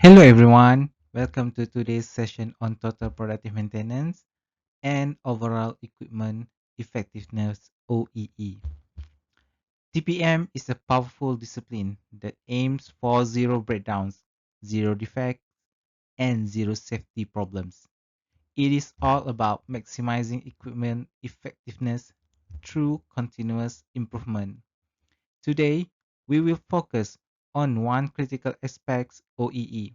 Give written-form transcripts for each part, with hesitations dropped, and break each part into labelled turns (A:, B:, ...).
A: Hello everyone, welcome to today's session on total productive maintenance and overall equipment effectiveness OEE. TPM is a powerful discipline that aims for zero breakdowns, zero defects, and zero safety problems. It is all about maximizing equipment effectiveness through continuous improvement. Today, we will focus on one critical aspect OEE.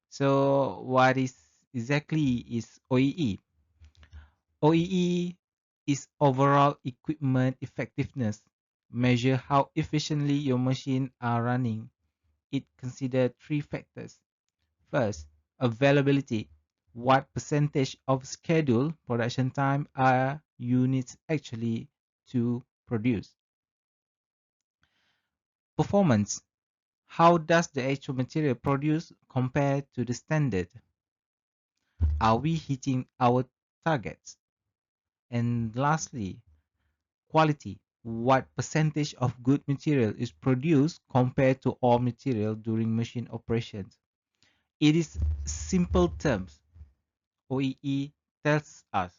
A: So what is exactly is OEE? OEE is overall equipment effectiveness. Measure how efficiently your machine are running. It considers three factors. First, availability. What percentage of scheduled production time are units actually to produce? Performance. How does the actual material produced compare to the standard? Are we hitting our targets? And lastly, quality. What percentage of good material is produced compared to all material during machine operations? It is simple terms. OEE tells us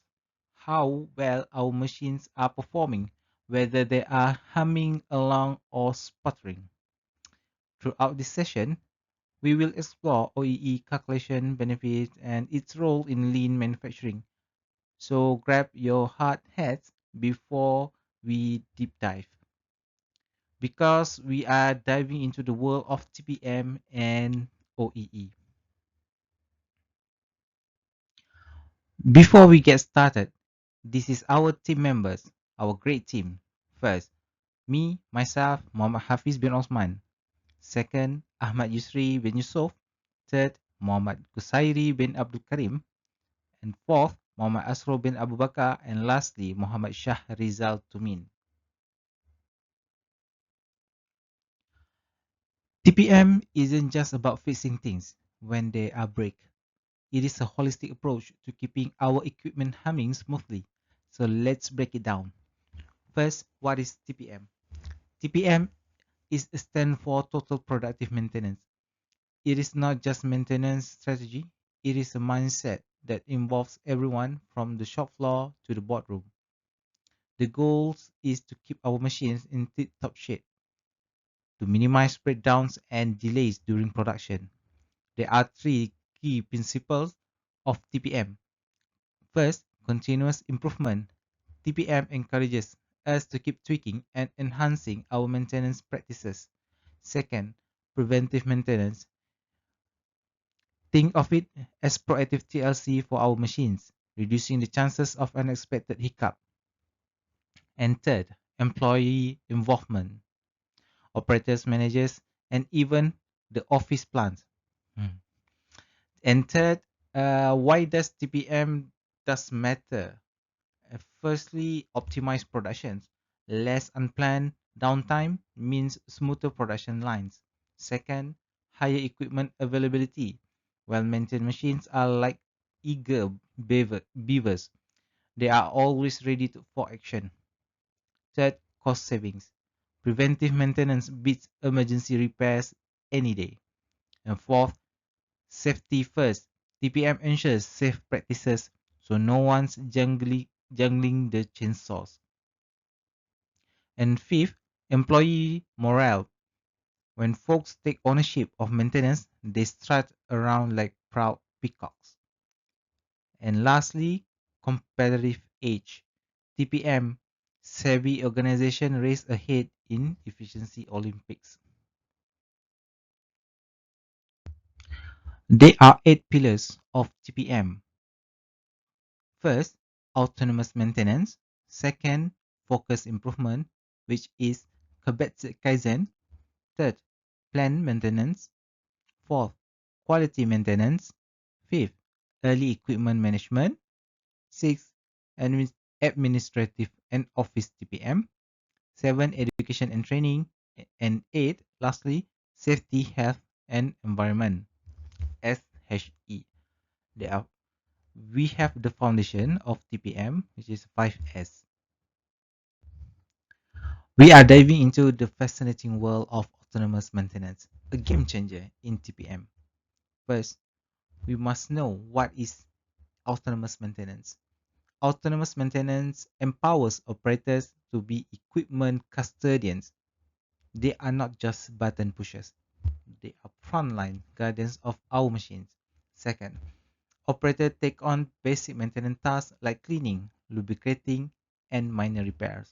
A: how well our machines are performing, whether they are humming along or sputtering. Throughout this session, we will explore OEE calculation benefits and its role in lean manufacturing. So grab your hard hats before we deep dive because we are diving into the world of TPM and OEE. Before we get started, this is our team members, our great team. First, me, myself, Muhammad Hafiz bin Osman. Second, Ahmad Yusri bin Yusof. Third, Muhammad Kusairi bin Abdul Karim. And fourth, Muhammad Asro bin Abu Bakar. And lastly, Muhammad Shah Rizal Tumin. TPM isn't just about fixing things when they are break. It is a holistic approach to keeping our equipment humming smoothly. So let's break it down. First, what is TPM? TPM is a stand for total productive maintenance. It is not just maintenance strategy, it is a mindset that involves everyone from the shop floor to the boardroom. The goal is to keep our machines in tip-top shape, to minimize breakdowns and delays during production. There are three key principles of TPM. First, continuous improvement. TPM encourages us to keep tweaking and enhancing our maintenance practices. Second, preventive maintenance. Think of it as proactive TLC for our machines, reducing the chances of unexpected hiccup. And third, employee involvement. Operators, managers, and even the office plants. Hmm. And third, why does TPM does matter? Firstly, optimize productions. Less unplanned downtime means smoother production lines. Second, higher equipment availability. Well-maintained machines are like eager beavers. They are always ready for action. Third, cost savings. Preventive maintenance beats emergency repairs any day. And fourth, safety first. TPM ensures safe practices so no one's jungling the chainsaws. And fifth, employee morale. When folks take ownership of maintenance, they strut around like proud peacocks. And lastly, competitive edge. TPM, savvy organization race ahead in efficiency Olympics. There are 8 pillars of TPM. First, autonomous maintenance. Second, focus improvement, which is Kabetsu Kaizen. Third, planned maintenance. Fourth, quality maintenance. Fifth, early equipment management. Sixth, administrative and office TPM. Seven, education and training. And eight, lastly, safety, health, and environment. SHE. They are we have the foundation of TPM, which is 5S. We are diving into the fascinating world of autonomous maintenance, a game changer in TPM. First, we must know what is autonomous maintenance. Autonomous maintenance empowers operators to be equipment custodians. They are not just button pushers, they are frontline guardians of our machines. Second, operators take on basic maintenance tasks like cleaning, lubricating, and minor repairs.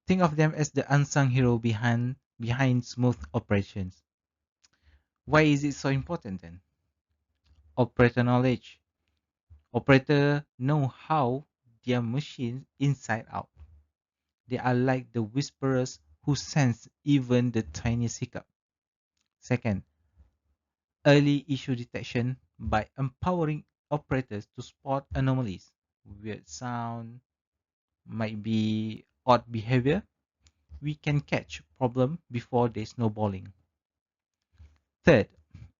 A: Think of them as the unsung hero behind smooth operations. Why is it so important then? Operator knowledge. Operator know how their machine inside out. They are like the whisperers who sense even the tiniest hiccup. Second, early issue detection by empowering operators to spot anomalies. Weird sound, might be odd behavior. We can catch problem before they snowballing. Third,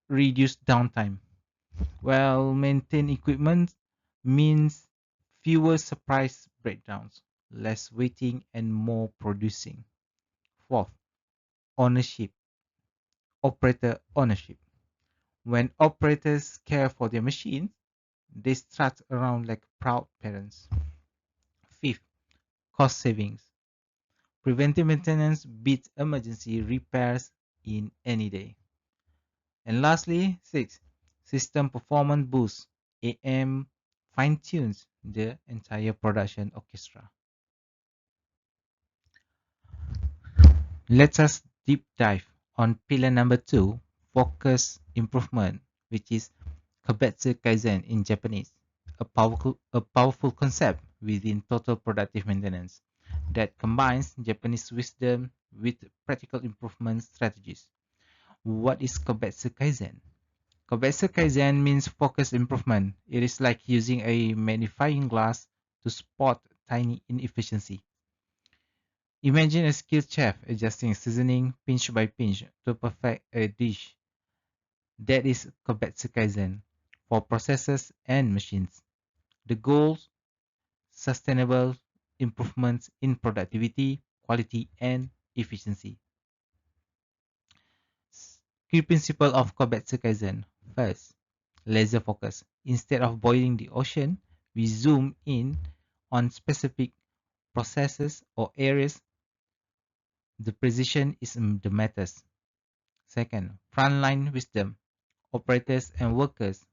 A: reduce downtime. Well, maintain equipment means fewer surprise breakdowns, less waiting, and more producing. Fourth, ownership, operator ownership. When operators care for their machines, they strut around like proud parents. Fifth, cost savings. Preventive maintenance beats emergency repairs in any day. And lastly, six, system performance boost. AM fine tunes the entire production orchestra. Let us deep dive on pillar number two, focus improvement, which is Kabetsu Kaizen in Japanese, a powerful concept within total productive maintenance that combines Japanese wisdom with practical improvement strategies. What is Kabetsu Kaizen? Kabetsu Kaizen means focused improvement. It is like using a magnifying glass to spot tiny inefficiency. Imagine a skilled chef adjusting seasoning pinch by pinch to perfect a dish. That is Kabetsu Kaizen for processes and machines. The goals: sustainable improvements in productivity, quality, and efficiency. Key principle of Kabetsu Kaizen. First, laser focus. Instead of boiling the ocean, we zoom in on specific processes or areas. The precision is the matters. Second, frontline wisdom. Operators and workers,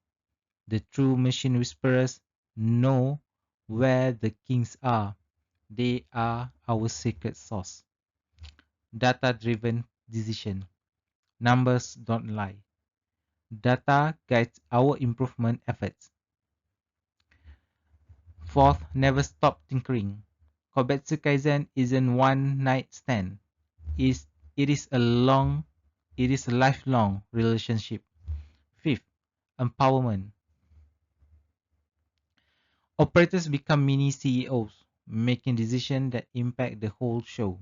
A: the true machine whisperers, know where the kings are. They are our secret sauce. Data-driven decision. Numbers don't lie. Data guides our improvement efforts. Fourth, never stop tinkering. Kobetsu Kaizen isn't one night stand. Is it is a long, it is a lifelong relationship. Fifth, empowerment. Operators become mini CEOs, making decisions that impact the whole show.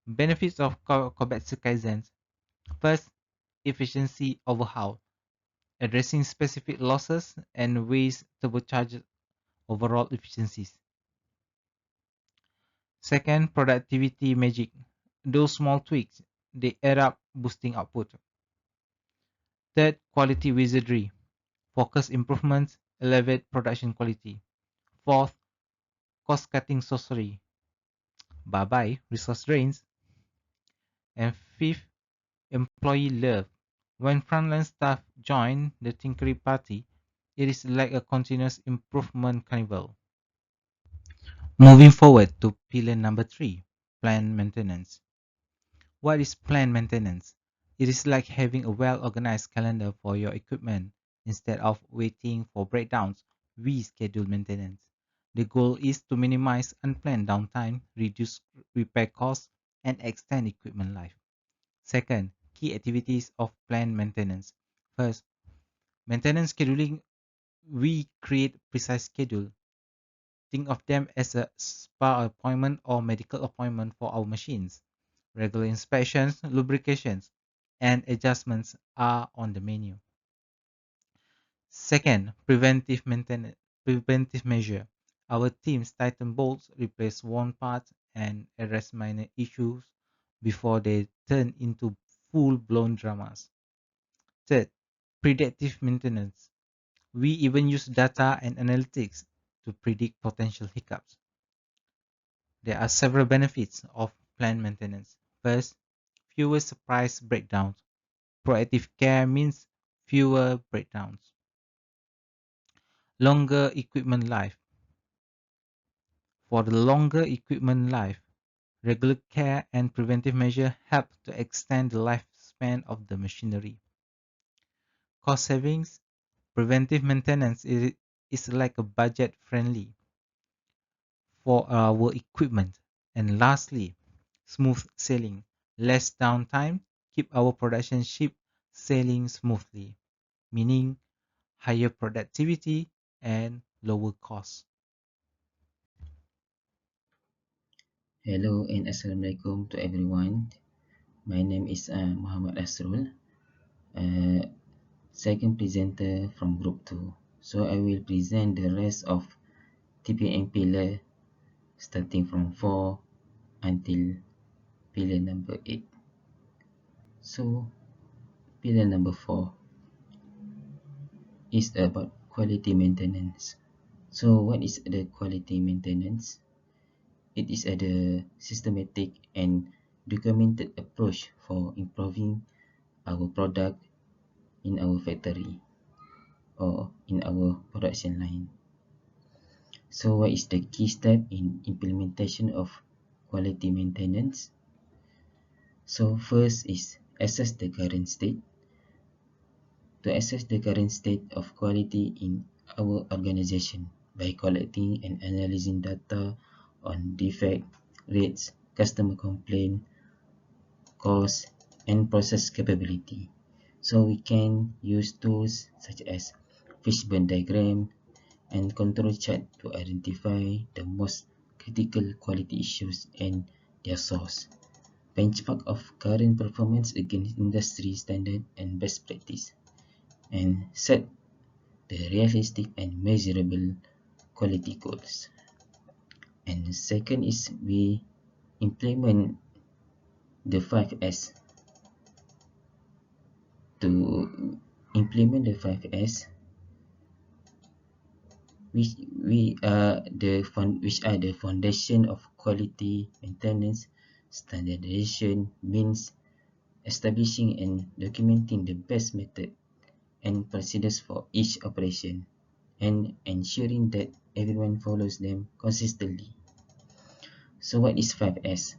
A: Benefits of Kobetsu Kaizen. First, efficiency overhaul, addressing specific losses and ways turbocharge overall efficiencies. Second, productivity magic. Those small tweaks, they add up, boosting output. Third, quality wizardry. Focus improvements, elevate production quality. Fourth, cost-cutting sorcery. Bye-bye, resource drains. And fifth, employee love. When frontline staff join the Tinkery Party, it is like a continuous improvement carnival. Moving forward to pillar number three, plant maintenance. What is plant maintenance? It is like having a well-organized calendar for your equipment. Instead of waiting for breakdowns, we schedule maintenance. The goal is to minimize unplanned downtime, reduce repair costs, and extend equipment life. Second, key activities of plant maintenance. First, maintenance scheduling. We create precise schedule. Think of them as a spa appointment or medical appointment for our machines. Regular inspections, lubrications, and adjustments are on the menu. Second, preventive maintenance, preventive measure. Our teams tighten bolts, replace worn parts, and address minor issues before they turn into full-blown dramas. Third, predictive maintenance. We even use data and analytics to predict potential hiccups. There are several benefits of planned maintenance. First, fewer surprise breakdowns. Proactive care means fewer breakdowns. Longer equipment life. For the longer equipment life, regular care and preventive measures help to extend the lifespan of the machinery. Cost savings. Preventive maintenance is like a budget friendly for our equipment. And lastly, smooth sailing. Less downtime, keep our production ship sailing smoothly, meaning higher productivity and lower costs.
B: Hello and Assalamualaikum to everyone. My name is Muhammad Asrul, uh, second presenter from Group 2. So I will present the rest of TPM pillar starting from 4 until pillar number 8. So pillar number 4 is about quality maintenance. So what is the quality maintenance? It is the systematic and documented approach for improving our product in our factory or in our production line. So what is the key step in implementation of quality maintenance? So first is assess the current state. To assess the current state of quality in our organization by collecting and analyzing data on defect rates, customer complaint, cost, and process capability. So we can use tools such as fishbone diagram and control chart to identify the most critical quality issues and their source. Benchmark of current performance against industry standard and best practice, and set the realistic and measurable quality goals. And second is we implement the 5S. To implement the 5S, which are the foundation of quality maintenance. Standardization means establishing and documenting the best method and procedures for each operation and ensuring that everyone follows them consistently. So what is 5S?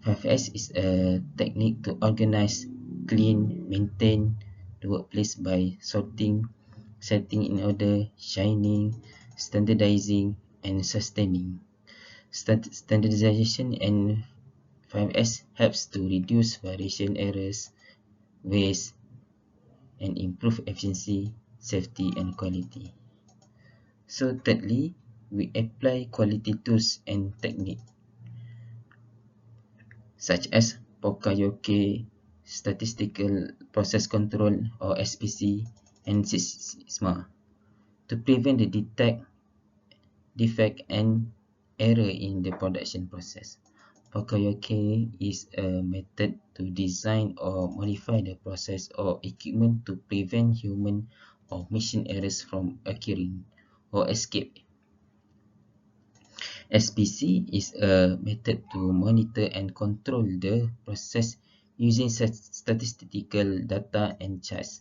B: 5S is a technique to organize, clean, maintain the workplace by sorting, setting in order, shining, standardizing, and sustaining. Standardization and 5S helps to reduce variation errors, waste, and improve efficiency, safety, and quality. So thirdly, we apply quality tools and technique such as Pokayoke, Statistical Process Control or SPC, and SISMA to prevent the detect, defect, and error in the production process. Pokayoke is a method to design or modify the process or equipment to prevent human or machine errors from occurring or escape. SPC is a method to monitor and control the process using statistical data and charts,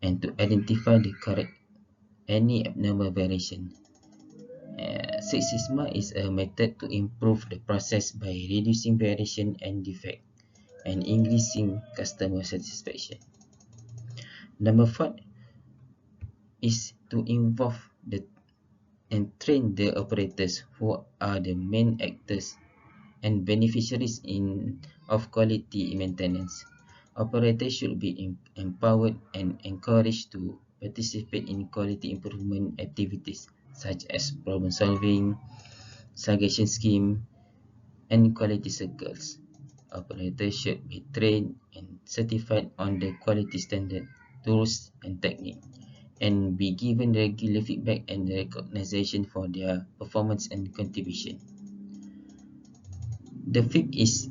B: and to identify the correct any abnormal variation. Six Sigma is a method to improve the process by reducing variation and defect and increasing customer satisfaction. Number 4 is to involve the and train the operators who are the main actors and beneficiaries of quality maintenance. Operators should be empowered and encouraged to participate in quality improvement activities such as problem solving, suggestion scheme, and quality circles. Operators should be trained and certified on the quality standard, tools, and technique, and be given regular feedback and recognition for their performance and contribution. The fifth is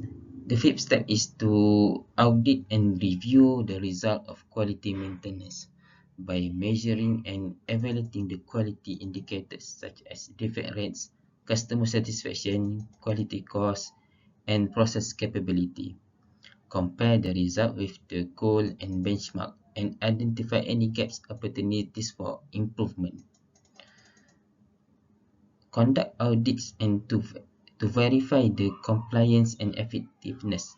B: The fifth step is to audit and review the result of quality maintenance by measuring and evaluating the quality indicators such as defect rates, customer satisfaction, quality cost, and process capability. Compare the result with the goal and benchmark and identify any gaps or opportunities for improvement. Conduct audits and to verify the compliance and effectiveness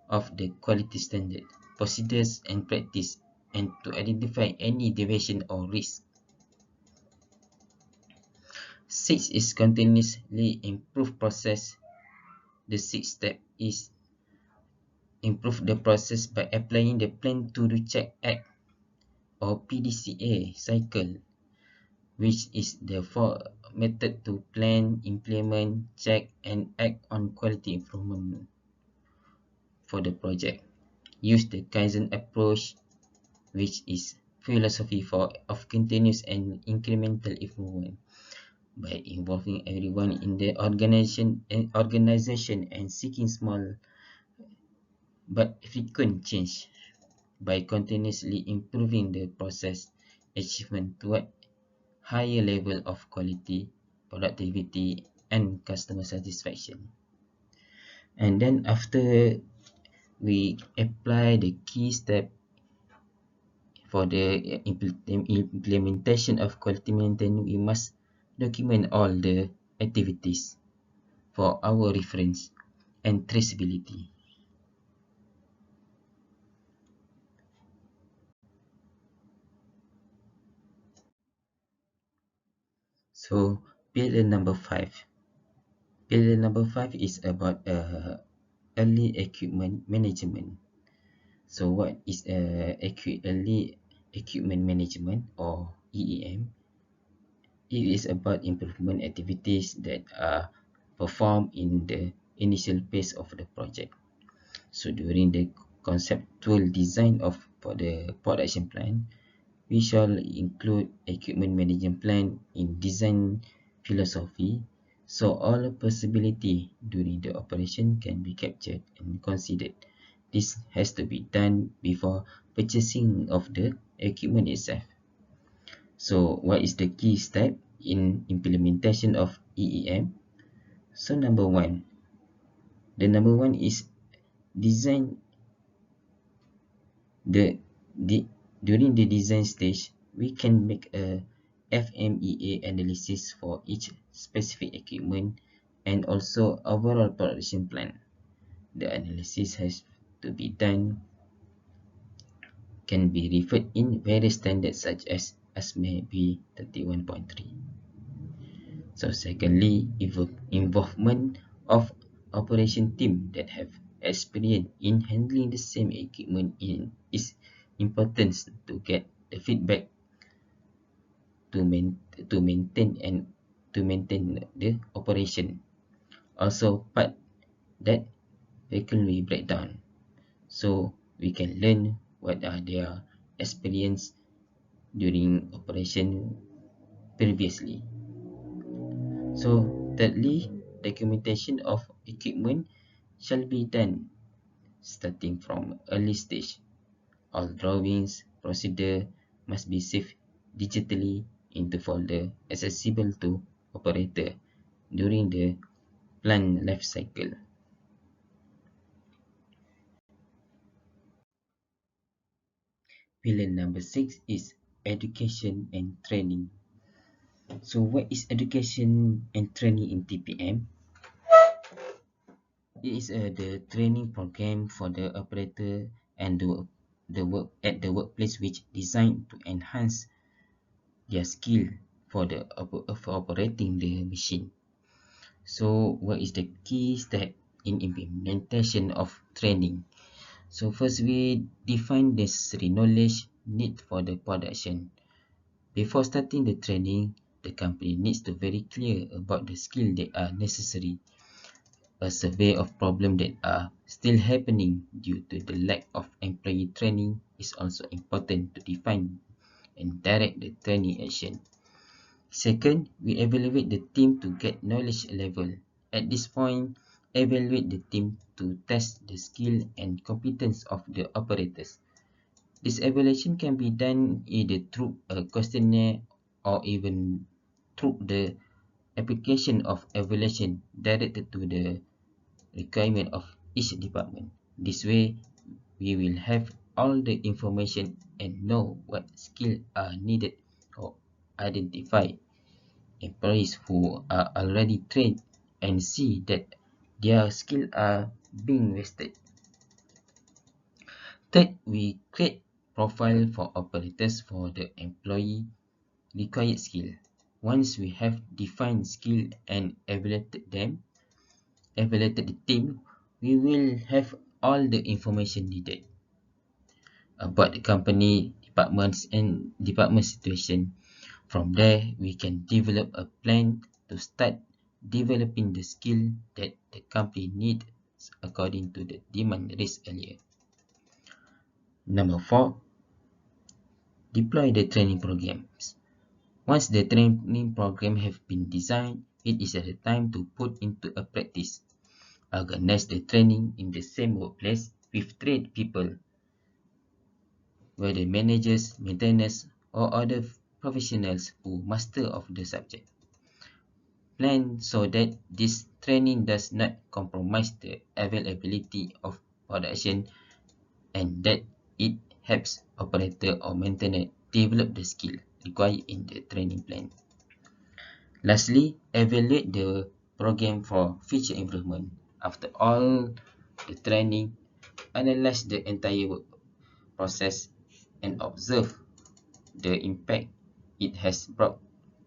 B: of the quality standard, procedures and practice, and to identify any deviation or risk. Six is continuously improve process. The sixth step is improve the process by applying the plan to do check act or PDCA cycle, which is the four method to plan, implement, check, and act on quality improvement for the project. Use the Kaizen approach, which is philosophy of continuous and incremental improvement by involving everyone in the organization and seeking small but frequent change by continuously improving the process achievement toward higher level of quality, productivity, and customer satisfaction. And then after we apply the key step for the implementation of quality maintenance, we must document all the activities for our reference and traceability. So pillar number five. Pillar number five is about early equipment management. So what is early equipment management or EEM? It is about improvement activities that are performed in the initial phase of the project. So during the conceptual design of for the production plan, we shall include equipment management plan in design philosophy, so all possibility during the operation can be captured and considered. This has to be done before purchasing of the equipment itself. So what is the key step in implementation of EEM? So number one is design the during the design stage, we can make a FMEA analysis for each specific equipment and also overall production plan. The analysis has to be done can be referred in various standards such as ASME B 31.3. So secondly, involvement of operation team that have experience in handling the same equipment is important to get the feedback to, to maintain and to maintain the operation. Also part that frequently breakdown. So we can learn what are their experience during operation previously. So thirdly, documentation of equipment shall be done starting from early stage. All drawings, procedure must be saved digitally into folder accessible to operator during the plant life cycle. Pillar number 6 is education and training. So what is education and training in TPM? It is the training program for the operator and the work at the workplace which designed to enhance their skill for for operating the machine. So what is the key step in implementation of training? So first we define the necessary knowledge need for the production. Before starting the training, the company needs to very clear about the skill that are necessary. A survey of problems that are still happening due to the lack of employee training is also important to define and direct the training action. Second, we evaluate the team to get knowledge level. At this point, evaluate the team to test the skill and competence of the operators. This evaluation can be done either through a questionnaire or even through the application of evaluation directed to the requirement of each department. This way, we will have all the information and know what skills are needed or identify employees who are already trained and see that their skills are being wasted. Third, we create profile for operators for the employee required skill. Once we have defined skill and evaluated the team, we will have all the information needed about the company, departments, and department situation. From there, we can develop a plan to start developing the skill that the company needs according to the demand raised earlier. Number 4, deploy the training programs. Once the training program have been designed, it is at the time to put into a practice. Organize the training in the same workplace with trained people, whether managers, maintainers, or other professionals who master of the subject. Plan so that this training does not compromise the availability of production and that it helps operator or maintainer develop the skill required in the training plan. Lastly, evaluate the program for future improvement. After all the training, analyze the entire work process and observe the impact it has brought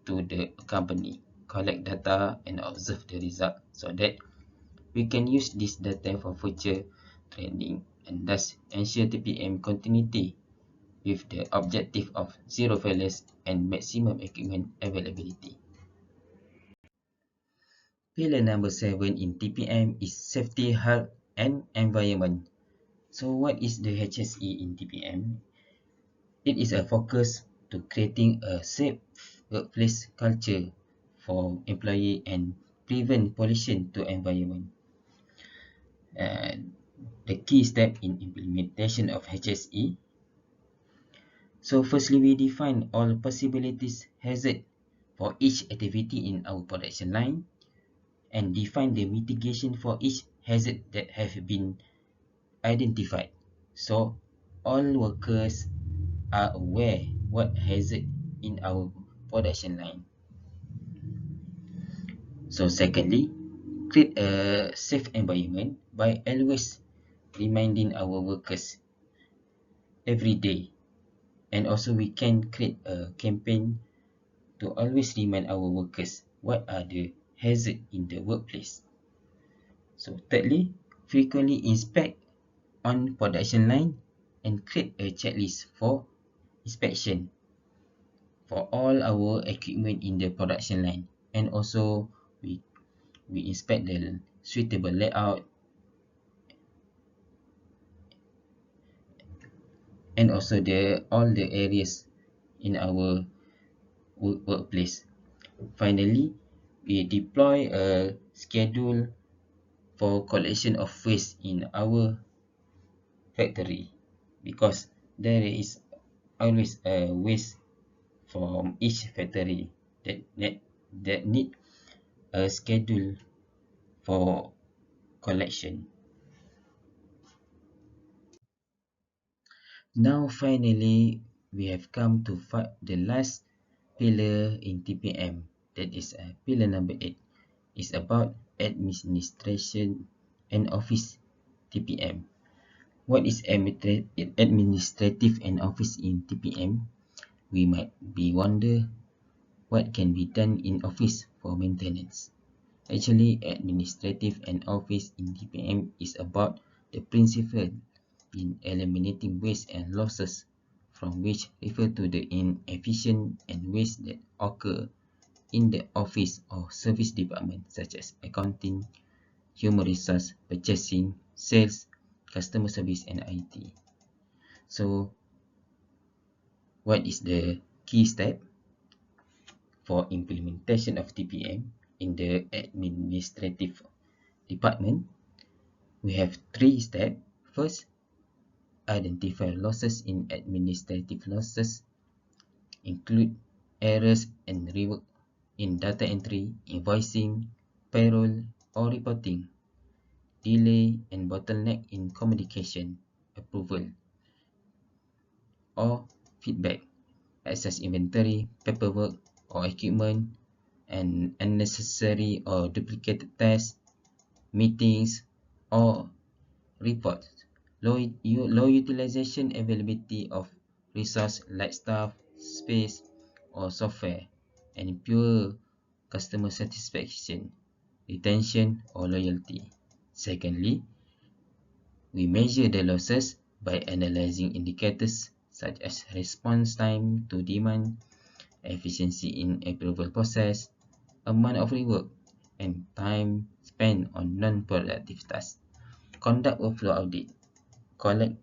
B: to the company. Collect data and observe the result so that we can use this data for future training and thus ensure TPM continuity with the objective of zero failures and maximum equipment availability. Pillar number 7 in TPM is safety, health, and environment. So what is the HSE in TPM? It is a focus to creating a safe workplace culture for employee and prevent pollution to environment. And the key step in implementation of HSE. So firstly, we define all possibilities hazard for each activity in our production line and define the mitigation for each hazard that have been identified. So all workers are aware what hazard in our production line. So secondly, create a safe environment by always reminding our workers every day. And also we can create a campaign to always remind our workers what are the hazards in the workplace. So thirdly, frequently inspect on production line and create a checklist for inspection for all our equipment in the production line. And also we inspect the suitable layout and also the all the areas in our workplace. Finally, we deploy a schedule for collection of waste in our factory because there is always a waste from each factory that need a schedule for collection. Now finally we have come to the last pillar in TPM, that is pillar number 8. Is about administration and office TPM. What is administrative and office in TPM? We might be wonder what can be done in office for maintenance. Actually, administrative and office in TPM is about the principle in eliminating waste and losses, from which refer to the inefficient and waste that occur in the office or service department such as accounting, human resource, purchasing, sales, customer service, and IT. So, what is the key step for implementation of TPM in the administrative department, we have three steps. First, identify losses in administrative losses, include errors and rework in data entry, invoicing, payroll, or reporting, delay and bottleneck in communication, approval, or feedback, excess inventory, paperwork, or equipment, and unnecessary or duplicated tests, meetings, or reports. Low utilization availability of resource like staff, space, or software, and poor customer satisfaction, retention, or loyalty. Secondly, we measure the losses by analyzing indicators such as response time to demand, efficiency in approval process, amount of rework, and time spent on non-productive tasks. Conduct workflow audit, collect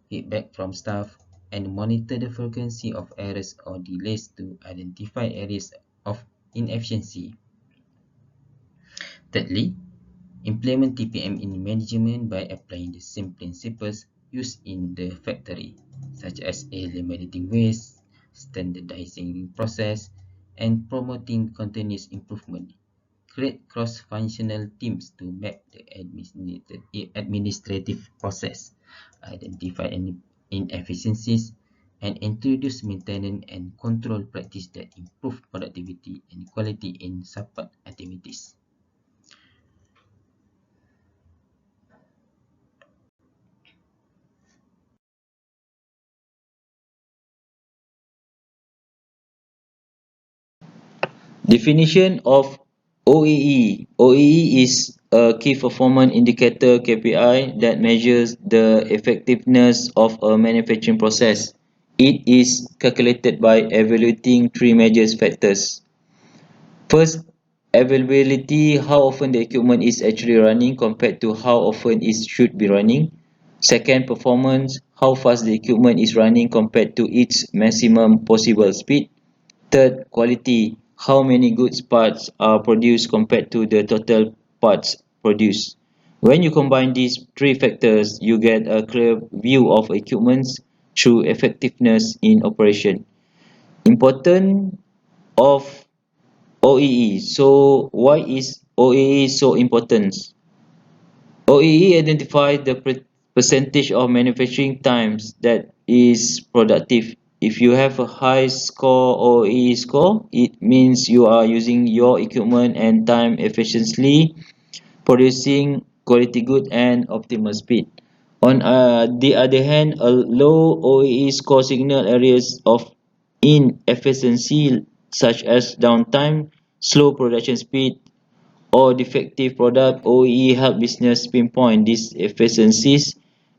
B: feedback from staff, and monitor the frequency of errors or delays to identify areas of inefficiency. Thirdly, implement TPM in management by applying the same principles used in the factory, such as eliminating waste, standardizing process, and promoting continuous improvement. Create cross-functional teams to map the administrative process, identify any inefficiencies, and introduce maintenance and control practice that improve productivity and quality in support activities.
C: Definition of OEE. OEE is a key performance indicator KPI that measures the effectiveness of a manufacturing process. It is calculated by evaluating three major factors. First, availability, how often the equipment is actually running compared to how often it should be running. Second, performance, how fast the equipment is running compared to its maximum possible speed. Third, quality, how many goods parts are produced compared to the total parts produced. When you combine these three factors, you get a clear view of equipment's true effectiveness in operation. Important of OEE. So why is OEE so important? OEE identifies the percentage of manufacturing times that is productive. If you have a high score OEE score, it means you are using your equipment and time efficiently, producing quality good and optimal speed. On the other hand, a low OEE score signal areas of inefficiency such as downtime, slow production speed, or defective product. OEE help business pinpoint these efficiencies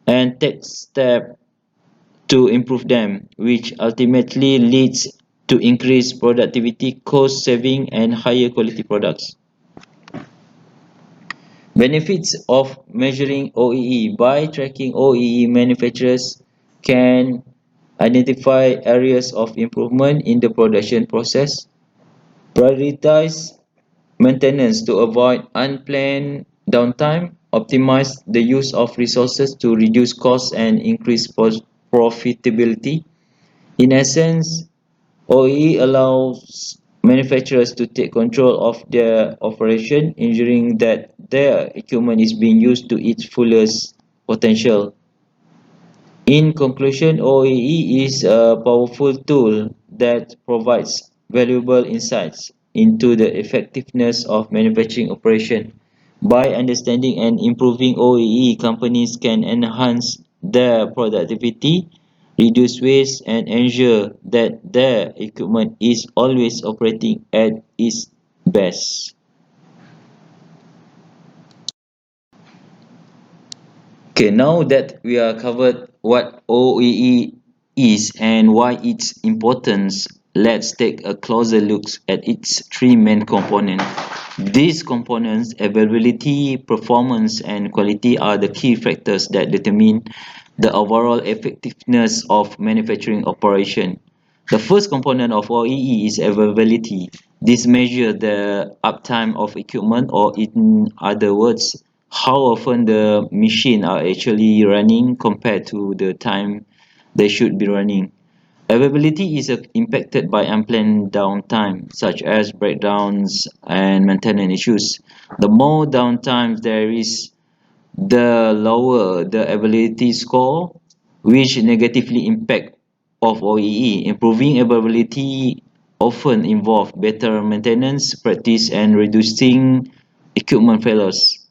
C: and take steps to improve them, which ultimately leads to increased productivity, cost saving, and higher quality products. Benefits of measuring OEE. By tracking OEE, manufacturers can identify areas of improvement in the production process, prioritize maintenance to avoid unplanned downtime, optimize the use of resources to reduce costs and increase profitability. In essence, OEE allows manufacturers to take control of their operation, ensuring that their equipment is being used to its fullest potential. In conclusion, OEE is a powerful tool that provides valuable insights into the effectiveness of manufacturing operation. By understanding and improving OEE, companies can enhance their productivity, reduce waste, and ensure that their equipment is always operating at its best. Okay, now that we are covered what OEE is and why its importance, let's take a closer look at its three main components. These components, availability, performance, and quality, are the key factors that determine the overall effectiveness of manufacturing operation. The first component of OEE is availability. This measures the uptime of equipment, or in other words, how often the machine are actually running compared to the time they should be running. Availability is impacted by unplanned downtime, such as breakdowns and maintenance issues. The more downtime there is, the lower the availability score, which negatively impact of OEE. Improving availability often involve better maintenance practice and reducing equipment failures.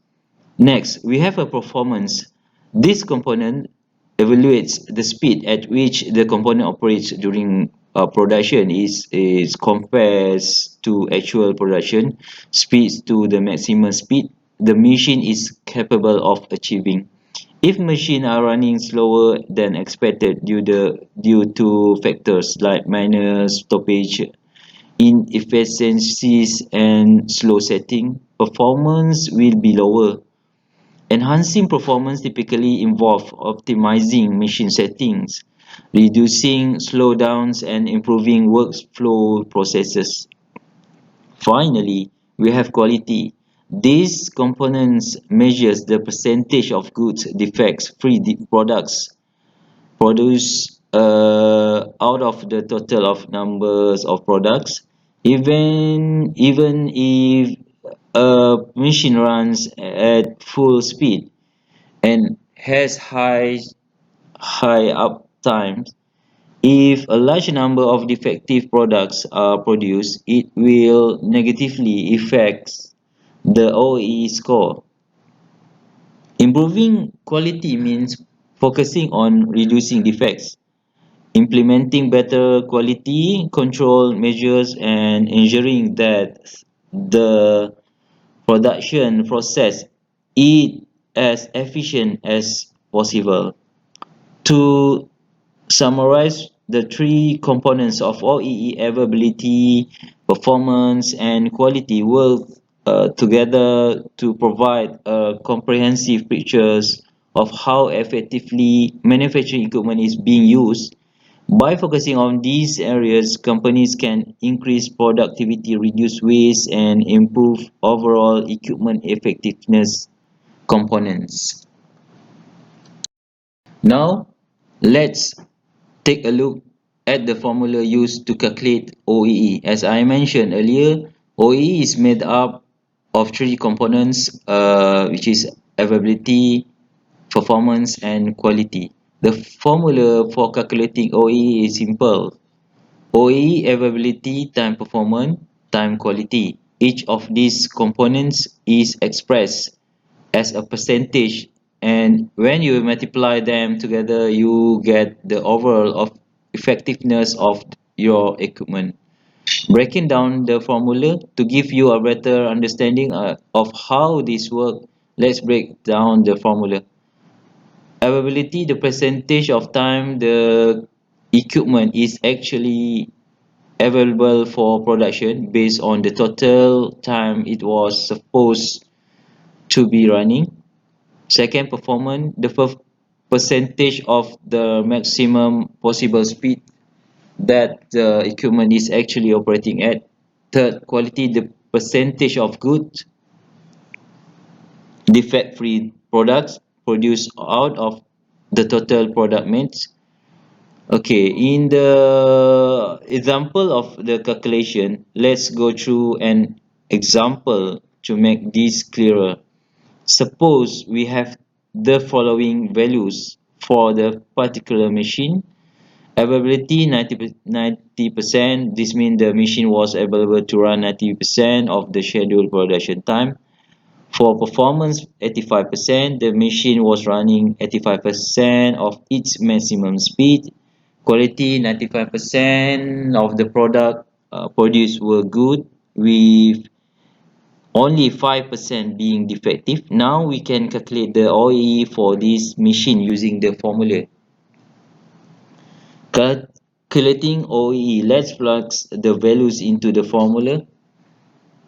C: Next, we have a performance. This component evaluates the speed at which the component operates during production is compares to actual production speeds to the maximum speed the machine is capable of achieving. If machines are running slower than expected due to factors like minor stoppage, inefficiencies, and slow setting, performance will be lower. Enhancing performance typically involve optimizing machine settings, reducing slowdowns, and improving workflow processes. Finally, we have quality. These components measures the percentage of goods defects-free products produced out of the total of numbers of products. Even if a machine runs at full speed and has high uptime, if a large number of defective products are produced, it will negatively affect the OEE score. Improving quality means focusing on reducing defects, implementing better quality control measures, and ensuring that the production process is as efficient as possible. To summarize, the three components of OEE: availability, performance, and quality work together to provide a comprehensive picture of how effectively manufacturing equipment is being used. By focusing on these areas, companies can increase productivity, reduce waste, and improve overall equipment effectiveness components. Now, let's take a look at the formula used to calculate OEE. As I mentioned earlier, OEE is made up of three components, which is availability, performance, and quality. The formula for calculating OEE is simple. OEE availability time performance time quality. Each of these components is expressed as a percentage, and when you multiply them together you get the overall of effectiveness of your equipment. Breaking down the formula to give you a better understanding of how this works, let's break down the formula. Availability, the percentage of time the equipment is actually available for production based on the total time it was supposed to be running. Second, performance, the percentage of the maximum possible speed that the equipment is actually operating at. Third, quality, the percentage of good defect-free products produced out of the total product mix. Okay, in the example of the calculation, let's go through an example to make this clearer. Suppose we have the following values for the particular machine. Availability 90%. This means the machine was available to run 90% of the scheduled production time. For performance 85%, the machine was running 85% of its maximum speed. Quality 95% of the product produced were good with only 5% being defective. Now we can calculate the OEE for this machine using the formula. Calculating OEE, let's plug the values into the formula.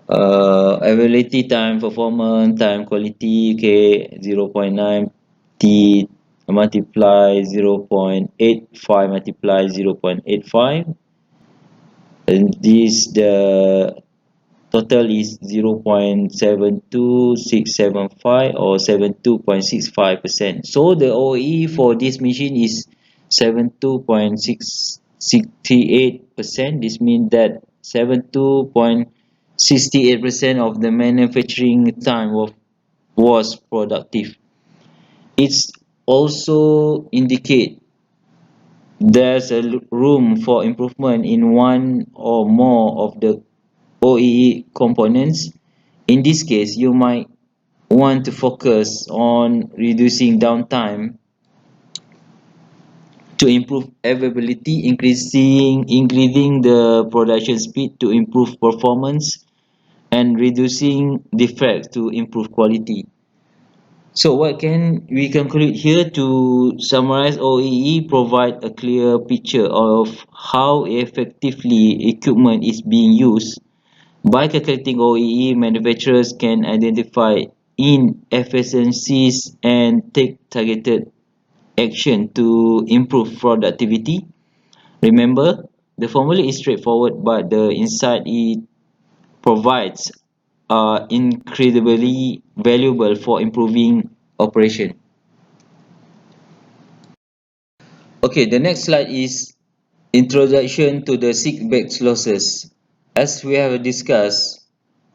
C: Availability time, performance, time quality, okay, 0.9 T multiply 0.85 multiply 0.85, and this the total is 0.72675 or 72.65%. So the OEE for this machine is 72.68%. This means that 72.68% of the manufacturing time was productive. It's also indicate there's a room for improvement in one or more of the OEE components. In this case, you might want to focus on reducing downtime to improve availability, increasing the production speed to improve performance, and reducing defects to improve quality. So what can we conclude here? To summarize, OEE provide a clear picture of how effectively equipment is being used. By calculating OEE, manufacturers can identify inefficiencies and take targeted action to improve productivity. Remember, the formula is straightforward, but the insight it provides are incredibly valuable for improving operation. Okay, the next slide is introduction to the sick batch losses. As we have discussed,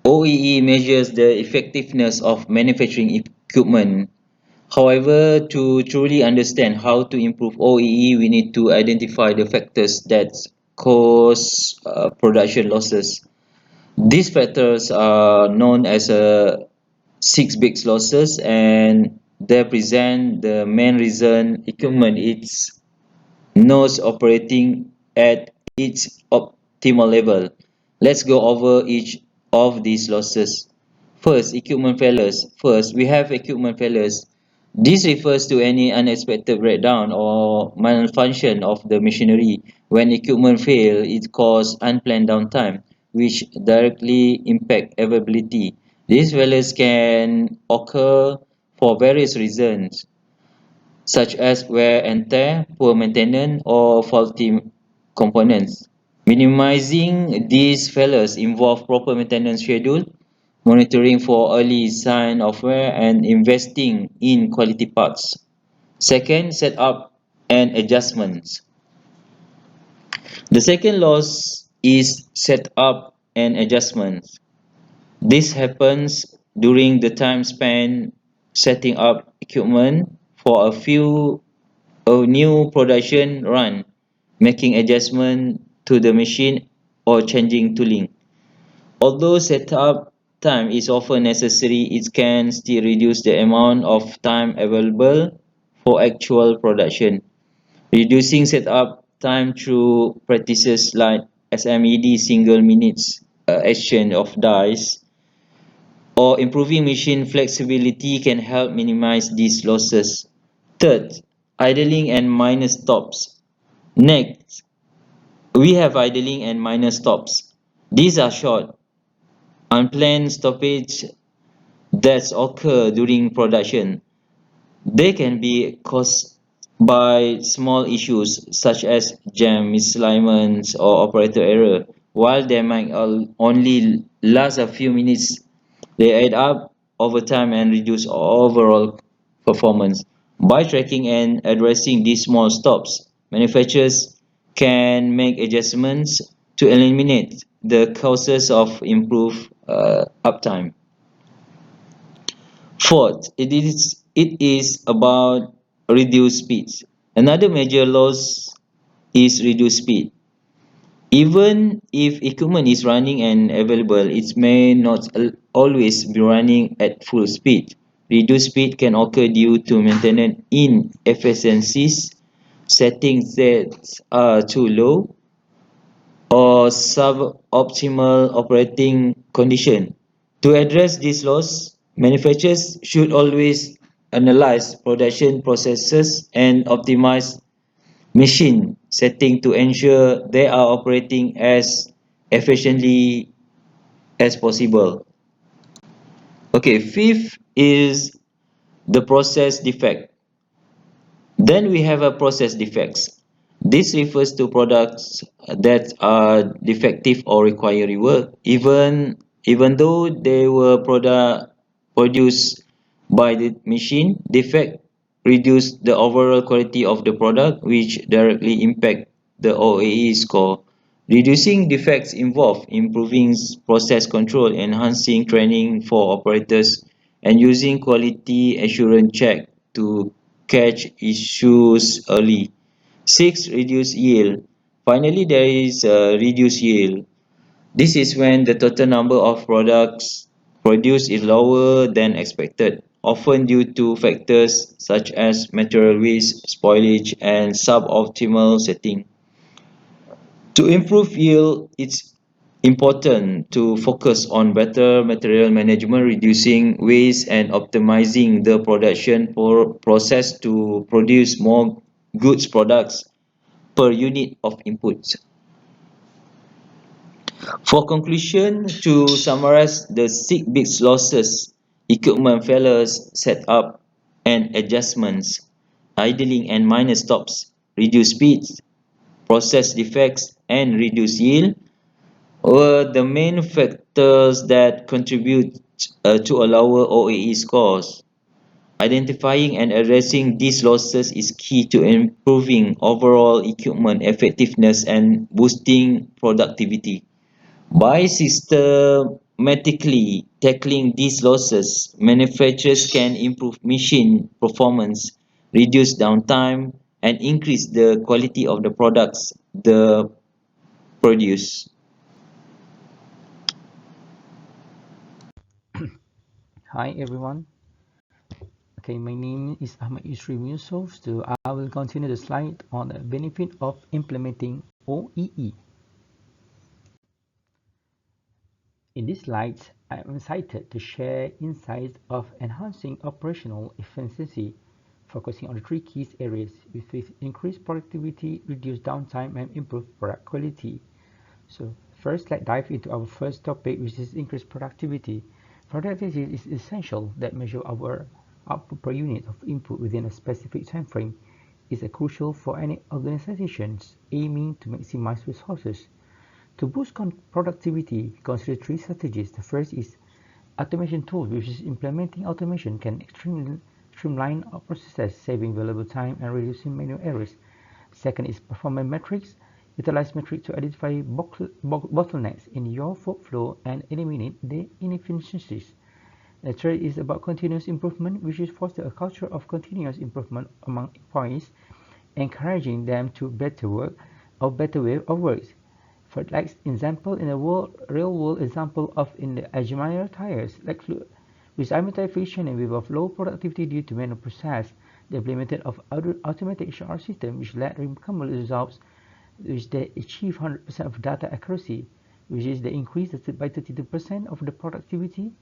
C: OEE measures the effectiveness of manufacturing equipment. However, to truly understand how to improve OEE, we need to identify the factors that cause production losses. These factors are known as six big losses, and they present the main reason equipment is not operating at its optimal level. Let's go over each of these losses. First, equipment failures. First, we have equipment failures. This refers to any unexpected breakdown or malfunction of the machinery. When equipment fail, it causes unplanned downtime, which directly impact availability. These failures can occur for various reasons, such as wear and tear, poor maintenance, or faulty components. Minimizing these failures involve proper maintenance schedule, monitoring for early sign of wear, and investing in quality parts. Second, setup and adjustments. The second loss is setup and adjustments. This happens during the time spent setting up equipment for a new production run, making adjustment to the machine or changing tooling. Although setup time is often necessary, it can still reduce the amount of time available for actual production. Reducing setup time through practices like SMED single minutes exchange of dies or improving machine flexibility can help minimize these losses. Third, idling and minor stops. Next, we have idling and minor stops. These are short, unplanned stoppage that occur during production. They can be caused by small issues such as jam, misalignments, or operator error. While they might only last a few minutes, they add up over time and reduce overall performance. By tracking and addressing these small stops, manufacturers can make adjustments to eliminate the causes of improved uptime. Fourth, it is about reduced speeds. Another major loss is reduced speed. Even if equipment is running and available, it may not always be running at full speed. Reduced speed can occur due to maintenance inefficiencies, settings that are too low, or suboptimal operating condition. To address this loss, manufacturers should always analyze production processes and optimize machine setting to ensure they are operating as efficiently as possible. Okay, fifth is the process defect. Then we have a process defects. This refers to products that are defective or require rework. Even Even though they were produced by the machine, defect reduce the overall quality of the product, which directly impact the OEE score. Reducing defects involve improving process control, enhancing training for operators, and using quality assurance check to catch issues early. 6. Reduce yield. Finally, there is reduce yield. This is when the total number of products produced is lower than expected, often due to factors such as material waste, spoilage, and suboptimal setting. To improve yield, it's important to focus on better material management, reducing waste, and optimizing the production process to produce more goods products per unit of inputs. For conclusion, to summarize the six big losses: equipment failures, setup and adjustments, idling and minor stops, reduced speeds, process defects, and reduced yield, were the main factors that contribute to a lower OEE scores. Identifying and addressing these losses is key to improving overall equipment effectiveness and boosting productivity. By systematically tackling these losses, manufacturers can improve machine performance, reduce downtime, and increase the quality of the products they produce.
D: Hi everyone. Okay, my name is Ahmad Yusri Yusuf. So I will continue the slide on the benefit of implementing OEE. In this slide, I am excited to share insights of enhancing operational efficiency, focusing on the three key areas with increased productivity, reduced downtime, and improved product quality. So first, let's dive into our first topic, which is increased productivity. Productivity is essential that measure our output per unit of input within a specific time frame. Is crucial for any organizations aiming to maximize resources. To boost productivity, consider three strategies. The first is automation tools, which is implementing automation can streamline our processes, saving valuable time and reducing manual errors. Second is performance metrics. Utilize metrics to identify bottlenecks in your workflow and eliminate the inefficiencies. The third is about continuous improvement, which is foster a culture of continuous improvement among employees, encouraging them to better work or better way of work. For like example, in a real world example of in the Ajmir tires, like with immediate friction and with low productivity due to manual process, the implementation of automatic HR system which led remarkable results, which they achieve 100% of data accuracy, which is the increase by 32% of the productivity,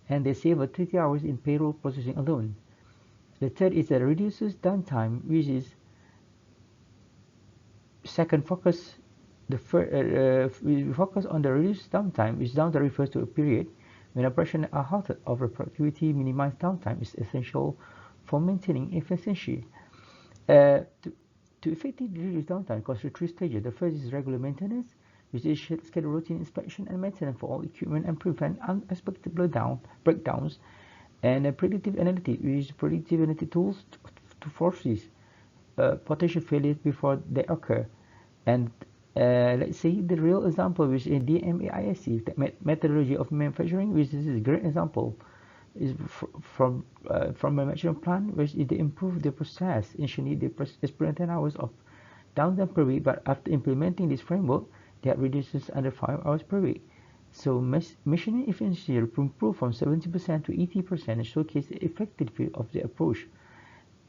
D: and they save 30 hours in payroll processing alone. The third is that reduces downtime, which is second focus. We focus on the reduced downtime, which downtime refers to a period when operations are halted. Over productivity, minimized downtime is essential for maintaining efficiency. To effectively reduce downtime, consider three stages. The first is regular maintenance, which is schedule routine inspection and maintenance for all equipment and prevent unexpected breakdowns. And predictive analytics, which is predictive analytic tools to foresee potential failures before they occur. And let's say the real example, which is DMAIC, the methodology of manufacturing, which is a great example, is from a manufacturing plant, which is they improve the process. Initially, they experience 10 hours of downtime per week, but after implementing this framework, that reduces under 5 hours per week. So machining efficiency improved from 70% to 80% and showcase the effectiveness of the approach.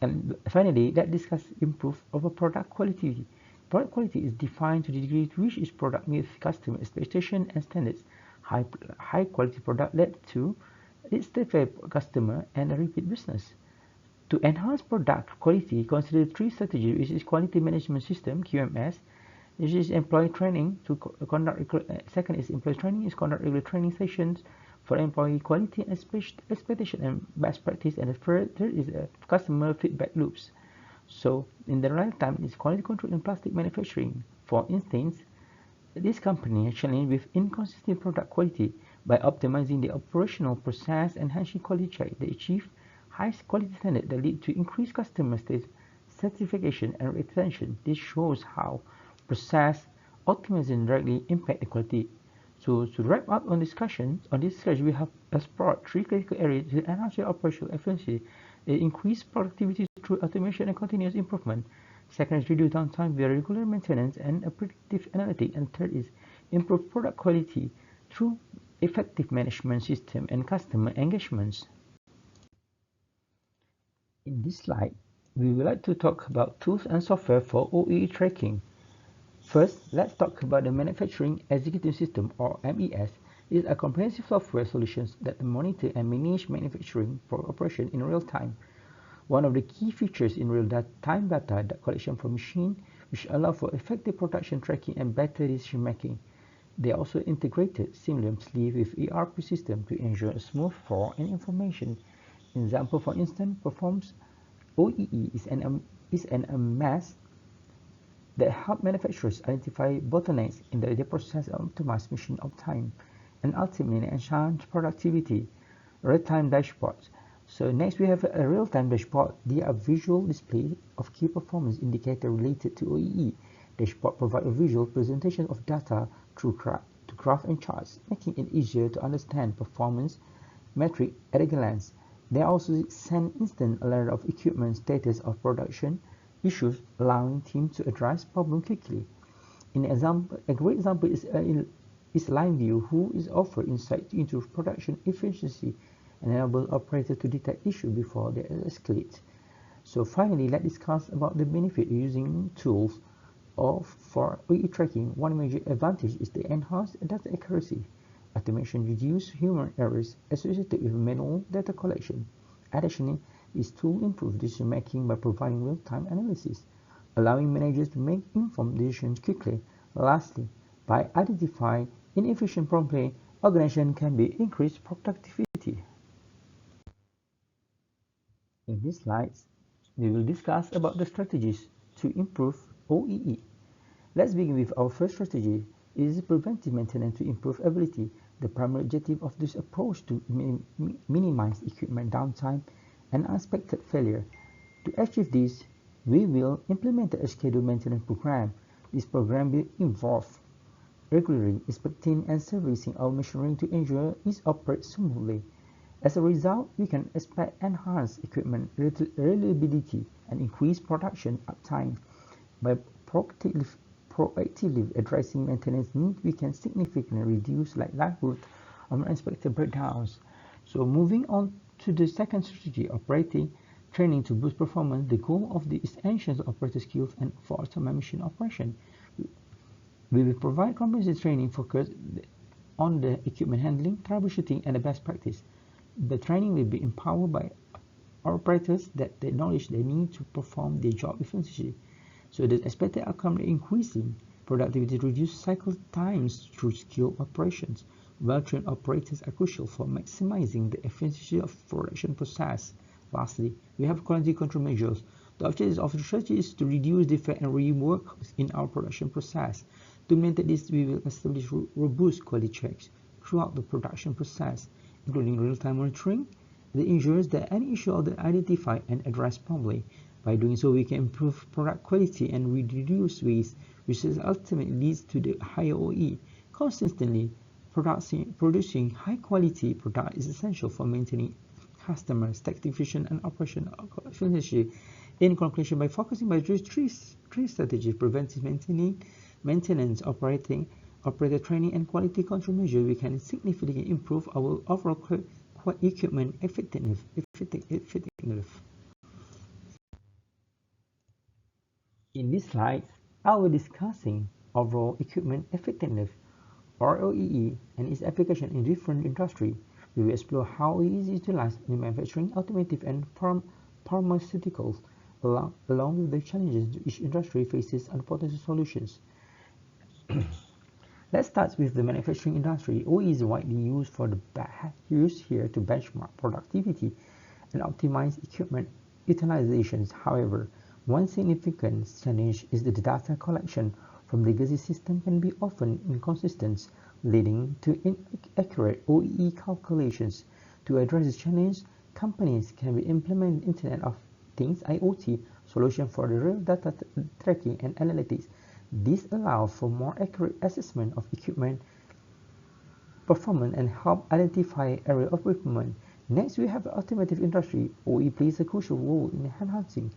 D: And finally, let's discuss improve over product quality. Product quality is defined to the degree to which each product meets customer expectations and standards. High quality product led to its customer and a repeat business. To enhance product quality, consider three strategies, which is quality management system (QMS). This is employee training to conduct. Second is employee training is conduct regular training sessions for employee quality expectation and best practice. And the third is customer feedback loops. So in the right time is quality control in plastic manufacturing. For instance, This company challenged with inconsistent product quality. By optimizing the operational process and enhancing quality check, they achieve high quality standards that lead to increased customer satisfaction and retention. This shows how process optimization directly impact the quality. So to wrap up on this discussion, we have explored three critical areas to enhance your operational efficiency. They increase productivity through automation and continuous improvement. Second is reduce downtime via regular maintenance and a predictive analytic. And third is improve product quality through effective management system and customer engagements. In this slide, we would like to talk about tools and software for OEE tracking. First, let's talk about the Manufacturing Execution System, or MES. It is a comprehensive software solution that monitor and manage manufacturing operation in real time. One of the key features in real-time data collection from machine, which allow for effective production tracking and better decision making. They are also integrated seamlessly with ERP system to ensure a smooth flow and information. Example, for instance, performs OEE is an MES that help manufacturers identify bottlenecks in their process and optimize machine uptime and ultimately enhance productivity. Real-time dashboards. So next we have a real-time dashboard. They are visual display of key performance indicator related to OEE. Dashboard provide a visual presentation of data through graph and charts, making it easier to understand performance metric at a glance. They also send instant alert of equipment status of production issues, allowing teams to address problem quickly. A great example is LineView, who is offer insight into production efficiency and enable operators to detect issue before they escalate. So finally, let's discuss about the benefit of using tools for OEE tracking. One major advantage is the enhanced data accuracy. Automation reduces human errors associated with manual data collection. Additionally, this tool improves decision making by providing real-time analysis, allowing managers to make informed decisions quickly. Lastly, by identifying inefficient promptly, organization can be increased productivity. In these slides, we will discuss about the strategies to improve OEE. Let's begin with our first strategy. It is preventive maintenance to improve ability. The primary objective of this approach to minimize equipment downtime and unexpected failure. To achieve this, we will implement a scheduled maintenance program. This program will involve regularly inspecting and servicing our machinery to ensure it operates smoothly. As a result, we can expect enhanced equipment reliability and increased production uptime. By proactively addressing maintenance needs, we can significantly reduce likelihood of unexpected breakdowns. So moving on to the second strategy, operating training to boost performance. The goal of the is enhance operator skills and for automated machine operation. We will provide comprehensive training focused on the equipment handling, troubleshooting, and the best practice. The training will be empowered by operators that the knowledge they need to perform their job efficiently. So the expected outcome is increasing productivity, reduced cycle times through skilled operations. Well-trained operators are crucial for maximizing the efficiency of production process. Lastly, we have quality control measures. The objective of the strategy is to reduce defect and rework in our production process. To maintain this, we will establish robust quality checks throughout the production process, including real-time monitoring that ensures that any issue are identified and addressed promptly. By doing so, we can improve product quality and reduce waste, which ultimately leads to the higher OE. Consistently producing high-quality product is essential for maintaining customer satisfaction and operational efficiency. In conclusion, by focusing by three strategies: preventive maintenance, operator training, and quality control measures, we can significantly improve our overall equipment effectiveness. In this slide, I will be discussing overall equipment effectiveness, or OEE, and its application in different industries. We will explore how it is utilized in manufacturing, automotive, and pharmaceuticals, along with the challenges each industry faces and potential solutions. Let's start with the manufacturing industry. OEE is widely used here to benchmark productivity and optimize equipment utilizations. However, one significant challenge is the data collection. from legacy systems can be often inconsistent, leading to inaccurate OEE calculations. To address this challenge, companies can implement Internet of Things (IoT) solutions for the real data tracking and analytics. This allows for more accurate assessment of equipment performance and help identify area of improvement. Next, we have the automotive industry. OE plays a crucial role in enhancing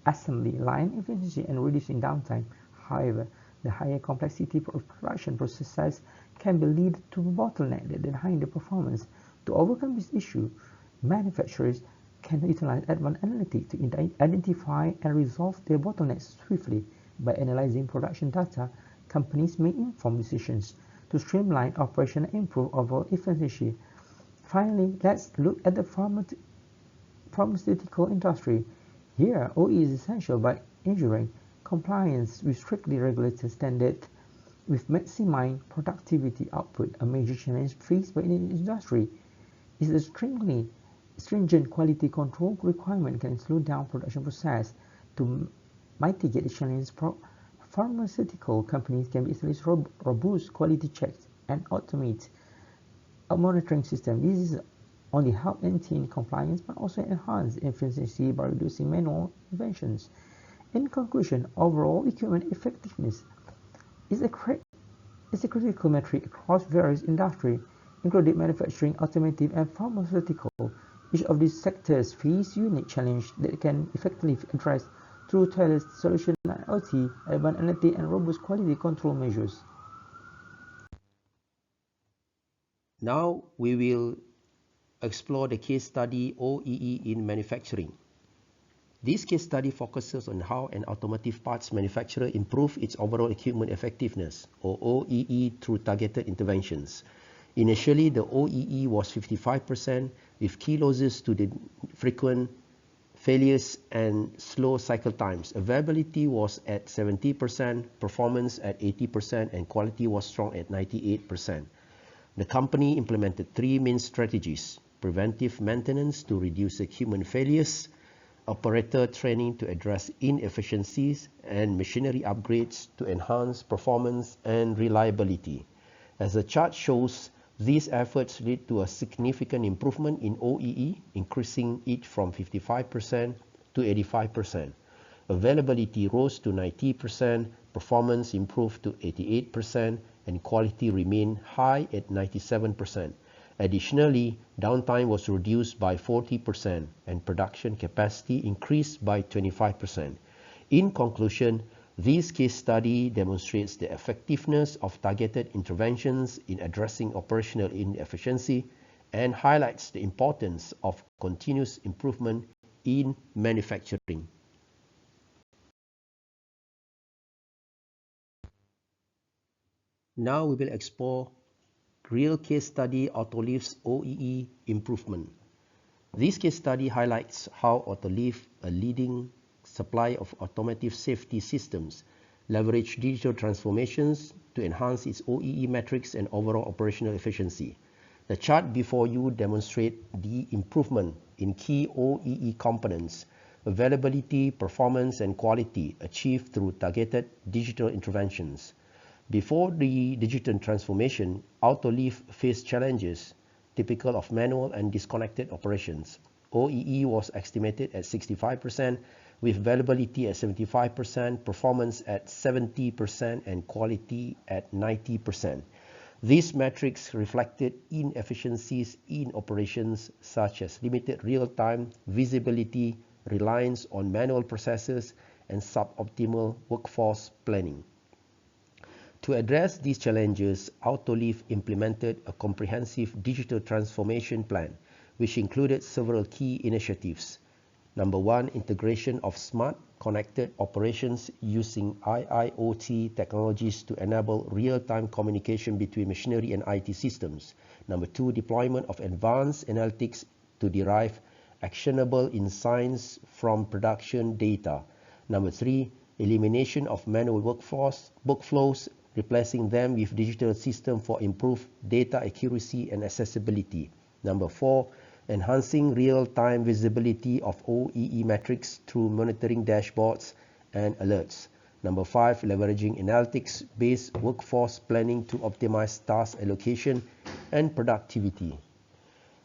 D: assembly line efficiency and reducing downtime. However, the higher complexity of production processes can be lead to bottleneck that hinder the performance. To overcome this issue, manufacturers can utilize advanced analytics to identify and resolve their bottlenecks swiftly. By analyzing production data, companies make informed decisions to streamline operations and improve overall efficiency. Finally, let's look at the pharmaceutical industry. Here, OE is essential by ensuring compliance with strictly regulated standards with maximizing productivity output. A major challenge faced by the industry is the stringent quality control requirement can slow down production process. To mitigate the challenge, pharmaceutical companies can establish robust quality checks and automate a monitoring system. This is only help maintain compliance but also enhance efficiency by reducing manual interventions. In conclusion, overall equipment effectiveness is a critical metric across various industries, including manufacturing, automotive, and pharmaceutical. Each of these sectors face unique challenges that can effectively address through tailored solutions like IoT, advanced analytics, and robust quality control measures.
E: Now we will explore the case study OEE in manufacturing. This case study focuses on how an automotive parts manufacturer improved its overall equipment effectiveness, or OEE, through targeted interventions. Initially, the OEE was 55%, with key losses to the frequent failures and slow cycle times. Availability was at 70%, performance at 80%, and quality was strong at 98%. The company implemented three main strategies: preventive maintenance to reduce equipment failures, operator training to address inefficiencies, and machinery upgrades to enhance performance and reliability. As the chart shows, these efforts lead to a significant improvement in OEE, increasing it from 55% to 85%. Availability rose to 90%, performance improved to 88%, and quality remained high at 97%. Additionally, downtime was reduced by 40% and production capacity increased by 25%. In conclusion, this case study demonstrates the effectiveness of targeted interventions in addressing operational inefficiency and highlights the importance of continuous improvement in manufacturing. Now we will explore real case study Autoliv's OEE improvement. This case study highlights how Autoliv, a leading supplier of automotive safety systems, leveraged digital transformations to enhance its OEE metrics and overall operational efficiency. The chart before you demonstrates the improvement in key OEE components, availability, performance, and quality achieved through targeted digital interventions. Before the digital transformation, Autoliv faced challenges typical of manual and disconnected operations. OEE was estimated at 65%, with availability at 75%, performance at 70%, and quality at 90%. These metrics reflected inefficiencies in operations such as limited real-time visibility, reliance on manual processes, and suboptimal workforce planning. To address these challenges, Autoliv implemented a comprehensive digital transformation plan, which included several key initiatives. Number one, integration of smart connected operations using IIoT technologies to enable real-time communication between machinery and IT systems. Number two, deployment of advanced analytics to derive actionable insights from production data. Number three, elimination of manual workflows, replacing them with digital systems for improved data accuracy and accessibility. Number four, enhancing real-time visibility of OEE metrics through monitoring dashboards and alerts. Number 5, leveraging analytics-based workforce planning to optimize task allocation and productivity.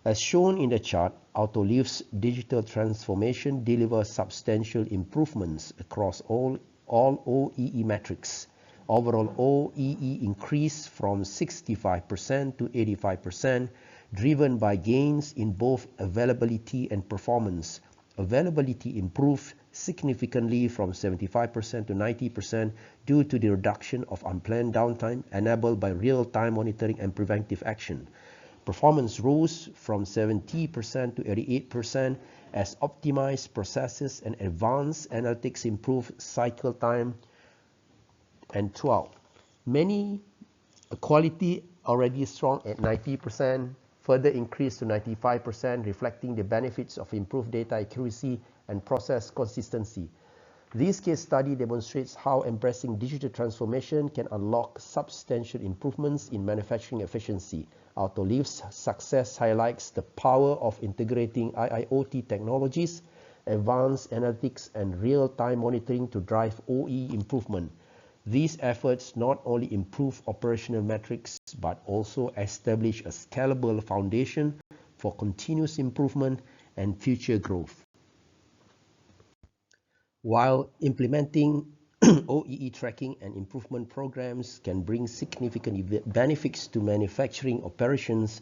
E: As shown in the chart, Autoliv's digital transformation delivers substantial improvements across all OEE metrics. Overall OEE increased from 65% to 85%, driven by gains in both availability and performance. Availability improved significantly from 75% to 90% due to the reduction of unplanned downtime enabled by real-time monitoring and preventive action. Performance rose from 70% to 88% as optimized processes and advanced analytics improved cycle time and throughout. Quality already strong at 90%, further increased to 95%, reflecting the benefits of improved data accuracy and process consistency. This case study demonstrates how embracing digital transformation can unlock substantial improvements in manufacturing efficiency. Autoliv's success highlights the power of integrating IIoT technologies, advanced analytics, and real-time monitoring to drive OEE improvement. These efforts not only improve operational metrics but also establish a scalable foundation for continuous improvement and future growth. While implementing OEE tracking and improvement programs can bring significant benefits to manufacturing operations,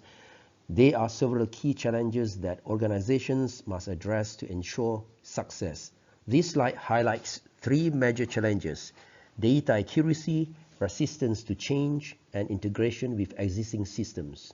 E: there are several key challenges that organizations must address to ensure success. This slide highlights 3 major challenges: data accuracy, resistance to change, and integration with existing systems.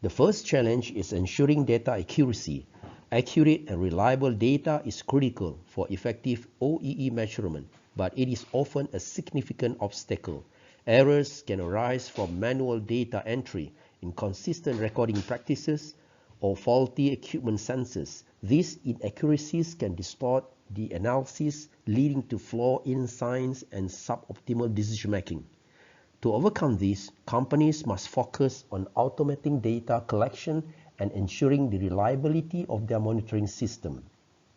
E: The first challenge is ensuring data accuracy. Accurate and reliable data is critical for effective OEE measurement, but it is often a significant obstacle. Errors can arise from manual data entry, inconsistent recording practices, or faulty equipment sensors. These inaccuracies can distort the analysis, leading to flaw in science and suboptimal decision-making. To overcome this, companies must focus on automating data collection and ensuring the reliability of their monitoring system.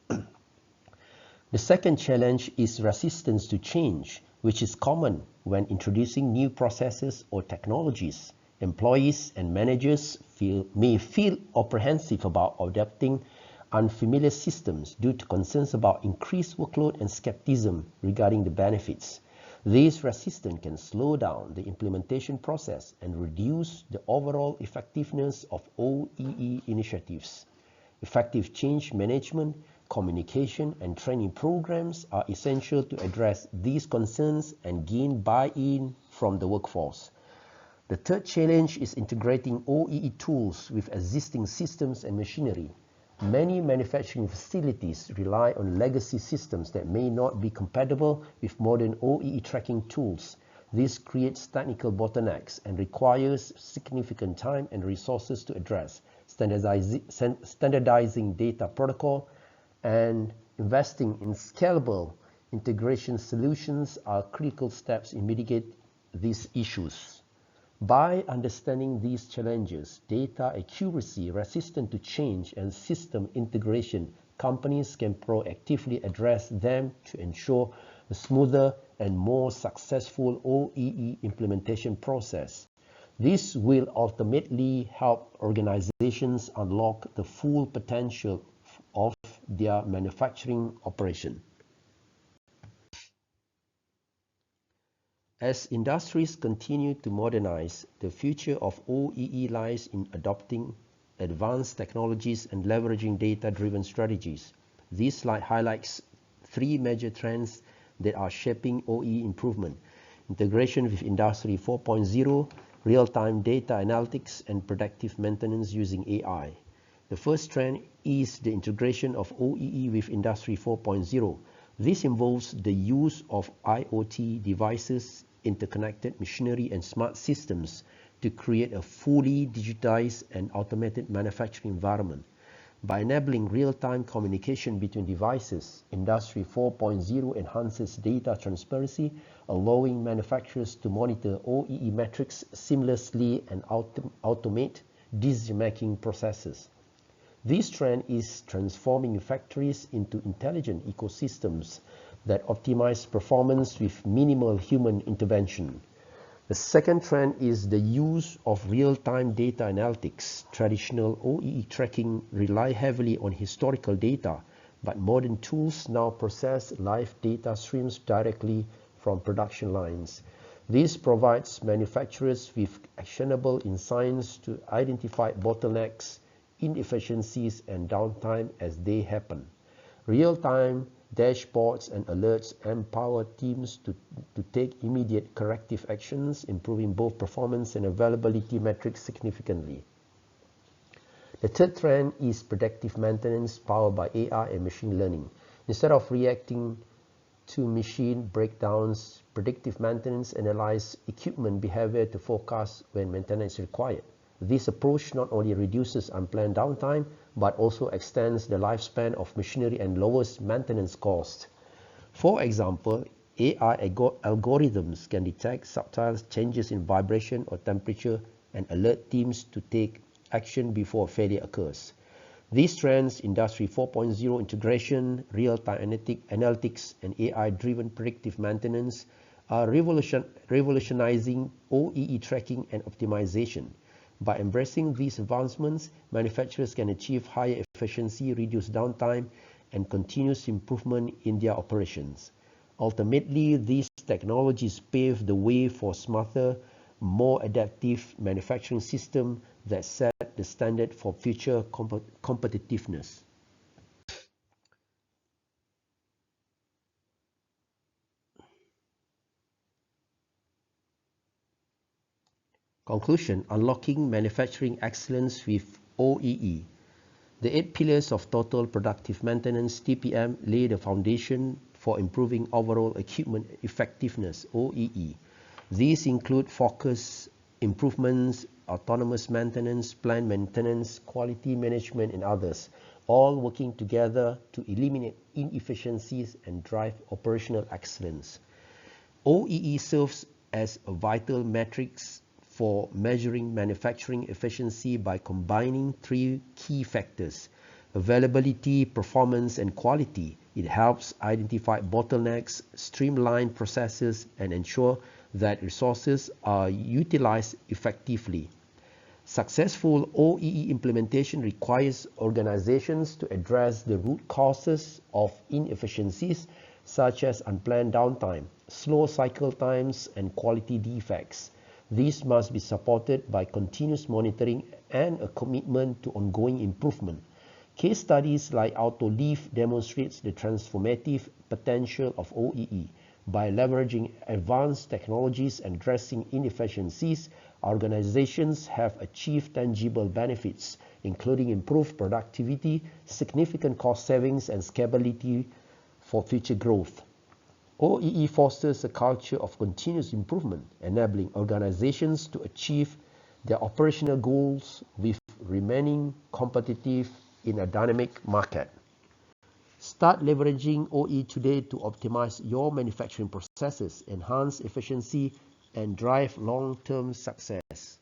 E: The second challenge is resistance to change, which is common when introducing new processes or technologies. Employees and managers may feel apprehensive about adopting unfamiliar systems due to concerns about increased workload and skepticism regarding the benefits. This resistance can slow down the implementation process and reduce the overall effectiveness of OEE initiatives. Effective change management, communication, and training programs are essential to address these concerns and gain buy-in from the workforce. The third challenge is integrating OEE tools with existing systems and machinery. Many manufacturing facilities rely on legacy systems that may not be compatible with modern OEE tracking tools. This creates technical bottlenecks and requires significant time and resources to address. Standardizing data protocol and investing in scalable integration solutions are critical steps in mitigating these issues. By understanding these challenges, data accuracy, resistance to change, and system integration, companies can proactively address them to ensure a smoother and more successful OEE implementation process. This will ultimately help organizations unlock the full potential of their manufacturing operation. As industries continue to modernize, the future of OEE lies in adopting advanced technologies and leveraging data-driven strategies. This slide highlights 3 major trends that are shaping OEE improvement: integration with Industry 4.0, real-time data analytics, and predictive maintenance using AI. The first trend is the integration of OEE with Industry 4.0. This involves the use of IoT devices, interconnected machinery, and smart systems to create a fully digitized and automated manufacturing environment. By enabling real-time communication between devices, Industry 4.0 enhances data transparency, allowing manufacturers to monitor OEE metrics seamlessly and automate decision-making processes. This trend is transforming factories into intelligent ecosystems, that optimize performance with minimal human intervention. The second trend is the use of real-time data analytics. Traditional OEE tracking rely heavily on historical data, but modern tools now process live data streams directly from production lines. This provides manufacturers with actionable insights to identify bottlenecks, inefficiencies, and downtime as they happen. Real-time dashboards and alerts empower teams to take immediate corrective actions, improving both performance and availability metrics significantly. The third trend is predictive maintenance powered by AI and machine learning. Instead of reacting to machine breakdowns, predictive maintenance analyzes equipment behavior to forecast when maintenance is required. This approach not only reduces unplanned downtime, but also extends the lifespan of machinery and lowers maintenance costs. For example, AI algorithms can detect subtle changes in vibration or temperature and alert teams to take action before failure occurs. These trends, Industry 4.0 integration, real-time analytics, and AI-driven predictive maintenance, are revolutionizing OEE tracking and optimization. By embracing these advancements, manufacturers can achieve higher efficiency, reduce downtime, and continuous improvement in their operations. Ultimately, these technologies pave the way for smarter, more adaptive manufacturing systems that set the standard for future competitiveness. Conclusion: unlocking manufacturing excellence with OEE. The 8 pillars of total productive maintenance (TPM) lay the foundation for improving overall equipment effectiveness (OEE). These include focus improvements, autonomous maintenance, planned maintenance, quality management, and others, all working together to eliminate inefficiencies and drive operational excellence. OEE serves as a vital metric for measuring manufacturing efficiency by combining 3 key factors: availability, performance, and quality. It helps identify bottlenecks, streamline processes, and ensure that resources are utilized effectively. Successful OEE implementation requires organizations to address the root causes of inefficiencies, such as unplanned downtime, slow cycle times, and quality defects. These must be supported by continuous monitoring and a commitment to ongoing improvement. Case studies like Autoliv demonstrates the transformative potential of OEE. By leveraging advanced technologies and addressing inefficiencies, organizations have achieved tangible benefits, including improved productivity, significant cost savings, and scalability for future growth. OEE fosters a culture of continuous improvement, enabling organizations to achieve their operational goals with remaining competitive in a dynamic market. Start leveraging OEE today to optimize your manufacturing processes, enhance efficiency, and drive long-term success.